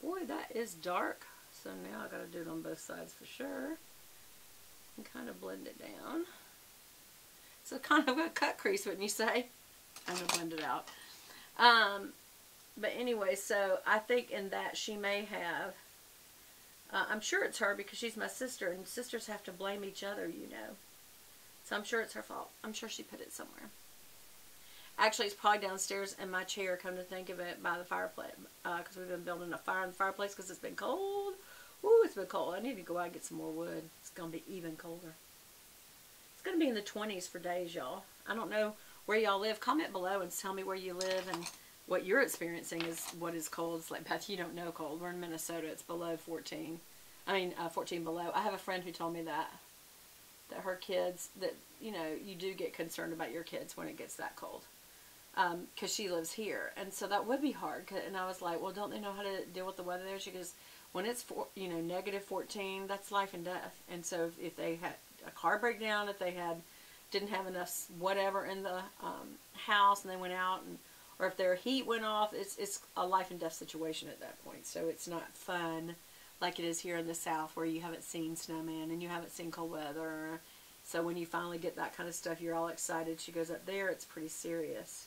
Boy, that is dark. So now I got to do it on both sides for sure. And kind of blend it down. So kind of a cut crease, wouldn't you say? I'm going to blend it out. But anyway, so I think in that she may have, I'm sure it's her because she's my sister, and sisters have to blame each other, you know. So I'm sure it's her fault. I'm sure she put it somewhere. Actually, it's probably downstairs in my chair, come to think of it, by the fireplace. Because we've been building a fire in the fireplace because it's been cold. Ooh, it's been cold. I need to go out and get some more wood. It's going to be even colder. It's going to be in the 20s for days, y'all. I don't know where y'all live. Comment below and tell me where you live and what you're experiencing is what is cold. It's like, Beth, you don't know cold. We're in Minnesota. It's below 14. 14 below. I have a friend who told me that her kids, that, you know, you do get concerned about your kids when it gets that cold. Because she lives here. And so that would be hard. And I was like, well, don't they know how to deal with the weather there? She goes, when it's, negative 14, that's life and death. And so if they had a car breakdown, if they didn't have enough whatever in the house and they went out, or if their heat went off, it's a life and death situation at that point. So it's not fun like it is here in the South where you haven't seen snowman and you haven't seen cold weather. So when you finally get that kind of stuff, you're all excited. She goes, up there, it's pretty serious.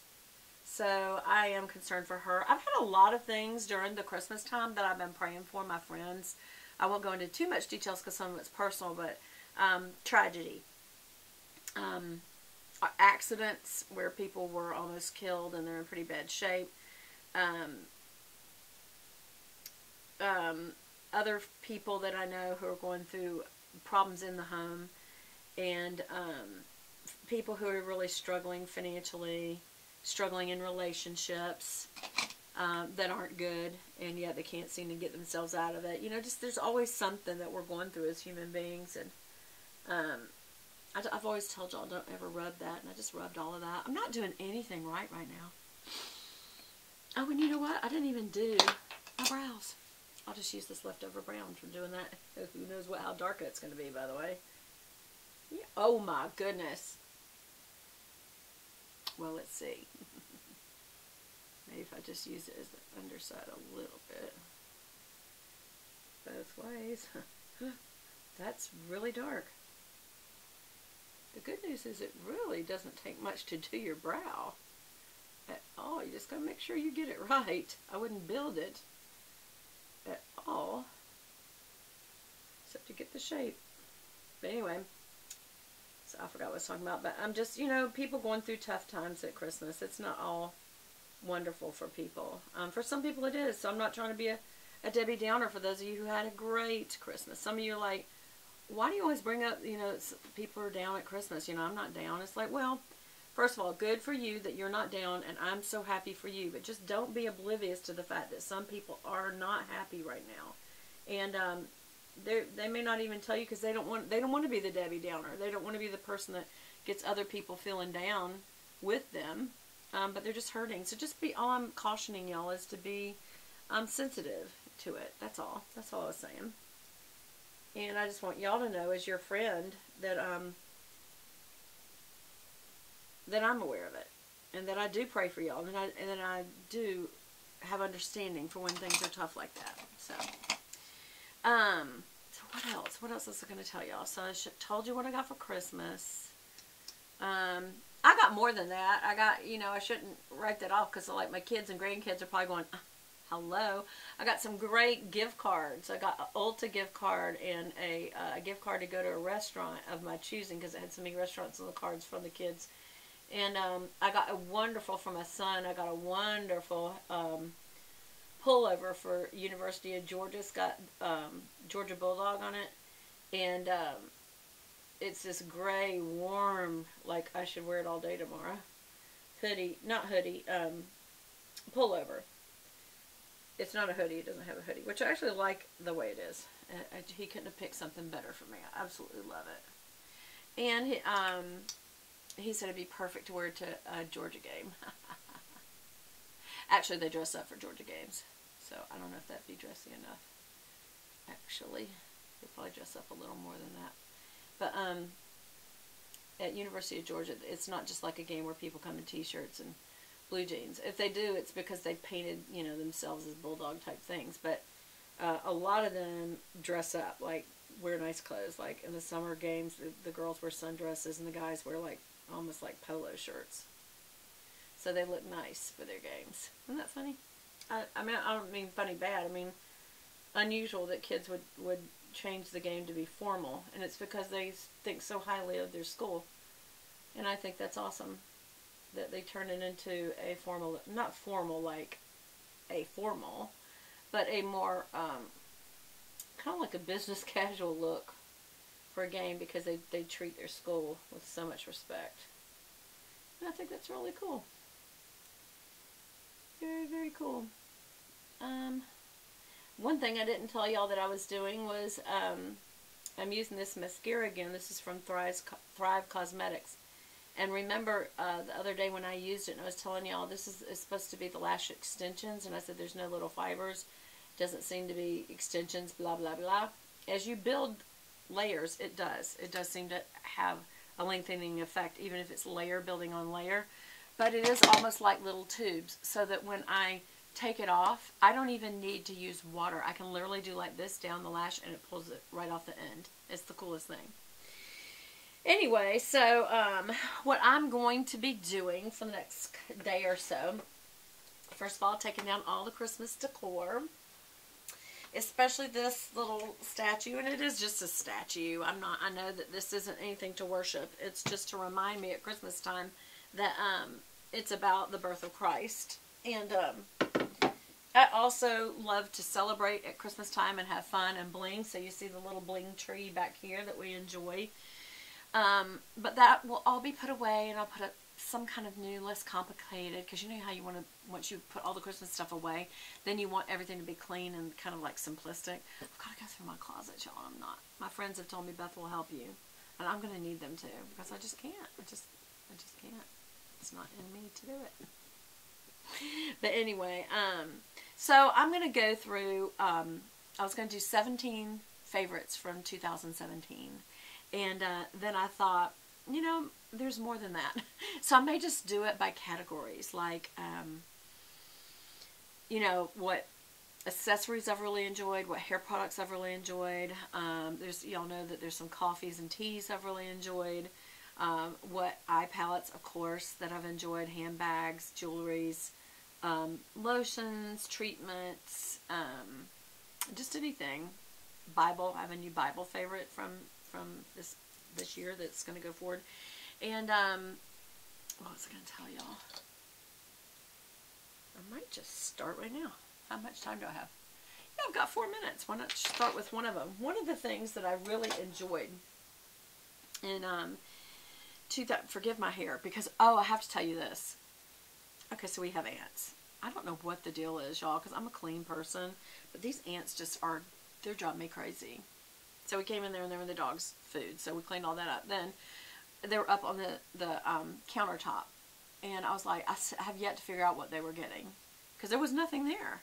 So I am concerned for her. I've had a lot of things during the Christmas time that I've been praying for my friends. I won't go into too much details because some of it's personal, but tragedy. Accidents where people were almost killed and they're in pretty bad shape. Other people that I know who are going through problems in the home, and people who are really struggling financially, struggling in relationships that aren't good, and yet they can't seem to get themselves out of it. You know, just there's always something that we're going through as human beings, and I've always told y'all, don't ever rub that, and I just rubbed all of that. I'm not doing anything right now. Oh, and you know what? I didn't even do my brows. I'll just use this leftover brown from doing that. Who knows how dark it's going to be, by the way. Yeah. Oh, my goodness. Well, let's see. Maybe if I just use it as the underside a little bit. Both ways. That's really dark. The good news is it really doesn't take much to do your brow at all. You just got to make sure you get it right. I wouldn't build it at all, except to get the shape. But anyway, so I forgot what I was talking about. But I'm just, people going through tough times at Christmas. It's not all wonderful for people. For some people it is. So I'm not trying to be a Debbie Downer for those of you who had a great Christmas. Some of you are like, why do you always bring up, people are down at Christmas? I'm not down. It's like, well, first of all, good for you that you're not down, and I'm so happy for you. But just don't be oblivious to the fact that some people are not happy right now, and they may not even tell you because they don't want to be the Debbie Downer. They don't want to be the person that gets other people feeling down with them, but they're just hurting. So just all I'm cautioning y'all is to be sensitive to it. That's all. That's all I was saying. And I just want y'all to know, as your friend, that that I'm aware of it, and that I do pray for y'all, and that I do have understanding for when things are tough like that. So, so what else? What else was I going to tell y'all? So I told you what I got for Christmas. I got more than that. I got, I shouldn't write that off because like my kids and grandkids are probably going, hello. I got some great gift cards. I got an Ulta gift card and a gift card to go to a restaurant of my choosing because it had so many restaurants on the cards from the kids. And I got a wonderful, for my son, I got a wonderful pullover for University of Georgia. It's got Georgia Bulldog on it. And it's this gray, warm, like I should wear it all day tomorrow. Pullover. It's not a hoodie. It doesn't have a hoodie, which I actually like the way it is. He couldn't have picked something better for me. I absolutely love it. And he said it'd be perfect to wear to a Georgia game. Actually, they dress up for Georgia games, so I don't know if that'd be dressy enough. Actually, they'll probably dress up a little more than that. But at University of Georgia, it's not just like a game where people come in t-shirts and blue jeans. If they do, it's because they painted, themselves as bulldog type things. But A lot of them dress up, like wear nice clothes. Like in the summer games, the girls wear sundresses and the guys wear like almost like polo shirts. So they look nice for their games. Isn't that funny? I mean, I don't mean funny bad. I mean unusual that kids would change the game to be formal. And it's because they think so highly of their school. And I think that's awesome that they turn it into a formal, not formal like a formal, but a more kind of like a business casual look for a game because they treat their school with so much respect. And I think that's really cool. Very, very cool. One thing I didn't tell y'all that I was doing was I'm using this mascara again. This is from Thrive Cosmetics. And remember the other day when I used it and I was telling y'all this is supposed to be the lash extensions, and I said there's no little fibers, doesn't seem to be extensions, blah blah blah. As you build layers, it does seem to have a lengthening effect, even if it's layer building on layer. But it is almost like little tubes, so that when I take it off, I don't even need to use water. I can literally do like this down the lash and it pulls it right off the end. It's the coolest thing. Anyway, so what I'm going to be doing for the next day or so, first of all, taking down all the Christmas decor, especially this little statue, and it is just a statue. I know that this isn't anything to worship. It's just to remind me at Christmas time that it's about the birth of Christ. And I also love to celebrate at Christmas time and have fun and bling. So you see the little bling tree back here that we enjoy. But that will all be put away, and I'll put up some kind of new, less complicated, because you know how you want to, once you put all the Christmas stuff away, then you want everything to be clean and kind of like simplistic. I've got to go through my closet, y'all. I'm not. My friends have told me Beth will help you, and I'm going to need them to, because I just can't. I just can't. It's not in me to do it. But anyway, so I'm going to go through, I was going to do 17 favorites from 2017. And then I thought, you know, there's more than that. So I may just do it by categories, like, you know, what accessories I've really enjoyed, what hair products I've really enjoyed. Y'all know that there's some coffees and teas I've really enjoyed. What eye palettes, of course, that I've enjoyed, handbags, jewelries, lotions, treatments, just anything. Bible, I have a new Bible favorite from this year that's going to go forward. And what was I going to tell y'all? I might just start right now. How much time do I have? Yeah, I've got 4 minutes. Why not start with one of them? One of the things that I really enjoyed, and forgive my hair, because, oh, I have to tell you this. Okay, so we have ants. I don't know what the deal is, y'all, because I'm a clean person, but these ants just are, they're driving me crazy. So we came in there and they were the dog's food, so we cleaned all that up. Then they were up on the countertop, and I was like, I have yet to figure out what they were getting, because there was nothing there.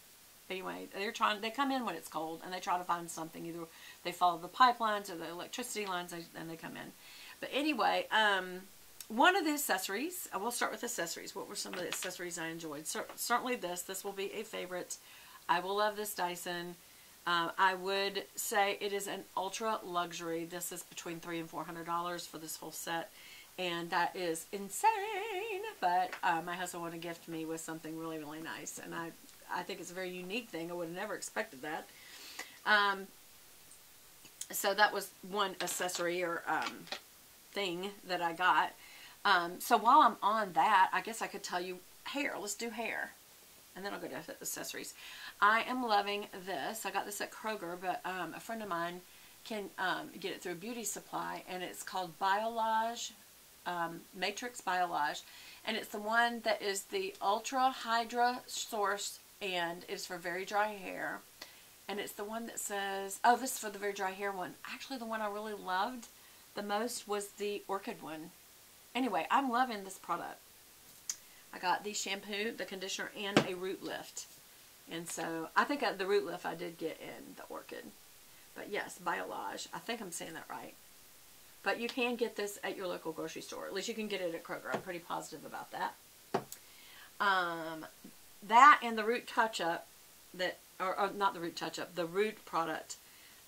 Anyway, they come in when it's cold, and they try to find something. Either they follow the pipelines or the electricity lines, and they come in. But anyway, one of the accessories, I will start with accessories. What were some of the accessories I enjoyed? Certainly this will be a favorite. I will love this Dyson. I would say it is an ultra luxury. This is between $300 and $400 for this whole set, and that is insane. But my husband wanted to gift me with something really, really nice, and I think it's a very unique thing. I would have never expected that. So that was one accessory or thing that I got. So while I'm on that, I guess I could tell you hair. Let's do hair. And then I'll go to accessories. I am loving this. I got this at Kroger, but a friend of mine can get it through a beauty supply, and it's called Biolage, Matrix Biolage. And it's the one that is the Ultra Hydra Source, and it's for very dry hair. And it's the one that says, oh, this is for the very dry hair one. Actually, the one I really loved the most was the Orchid one. Anyway, I'm loving this product. I got the shampoo, the conditioner, and a root lift. And so, I think the root lift I did get in the Orchid. But yes, Biolage. I think I'm saying that right. But you can get this at your local grocery store. At least you can get it at Kroger. I'm pretty positive about that. That and the Root Touch-Up that or not the root touch-up, the root product,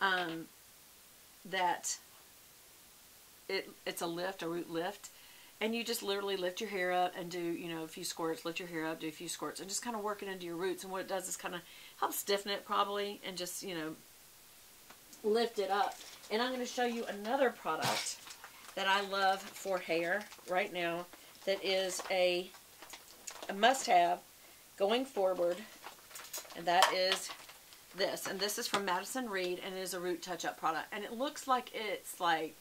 that it's a lift, a root lift. And you just literally lift your hair up and do, you know, a few squirts, lift your hair up, do a few squirts, and just kind of work it into your roots. And what it does is kind of help stiffen it probably, and just, you know, lift it up. And I'm going to show you another product that I love for hair right now that is a must-have going forward, and that is this. And this is from Madison Reed, and it is a root touch-up product. And it looks like it's like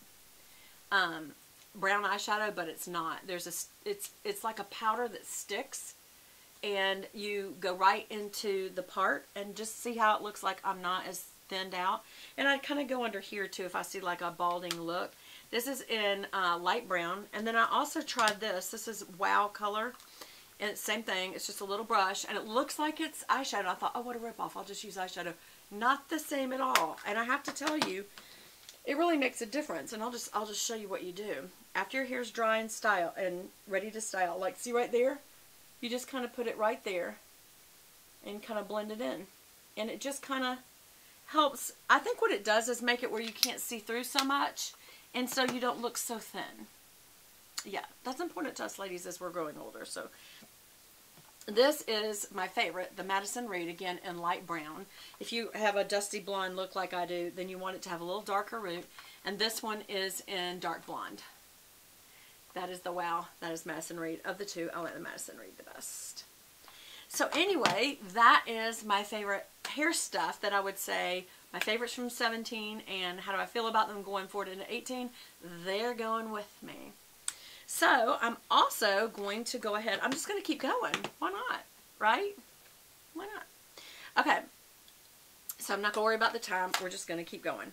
brown eyeshadow, but it's not. It's like a powder that sticks, and you go right into the part, and just see how it looks like I'm not as thinned out. And I kind of go under here too if I see like a balding look. This is in light brown. And then I also tried this. This is Wow Color, and it's the same thing. It's just a little brush, and it looks like it's eyeshadow. I thought, oh, what a ripoff, I'll just use eyeshadow. Not the same at all. And I have to tell you, it really makes a difference. And I'll just show you what you do after your hair's dry and style and ready to style. Like, see right there, you just kind of put it right there and kind of blend it in, and it just kind of helps. I think what it does is make it where you can't see through so much, and so you don't look so thin. Yeah, that's important to us ladies as we're growing older. So this is my favorite, the Madison Reed, again in light brown. If you have a dusty blonde look like I do, then you want it to have a little darker root. And this one is in dark blonde. That is the Wow. That is Madison Reed. Of the two, I like the Madison Reed the best. So anyway, that is my favorite hair stuff that I would say, my favorites from 17, and how do I feel about them going forward into 18? They're going with me. So I'm also going to go ahead, I'm just going to keep going. Why not? Right? Why not? Okay. So I'm not going to worry about the time. We're just going to keep going.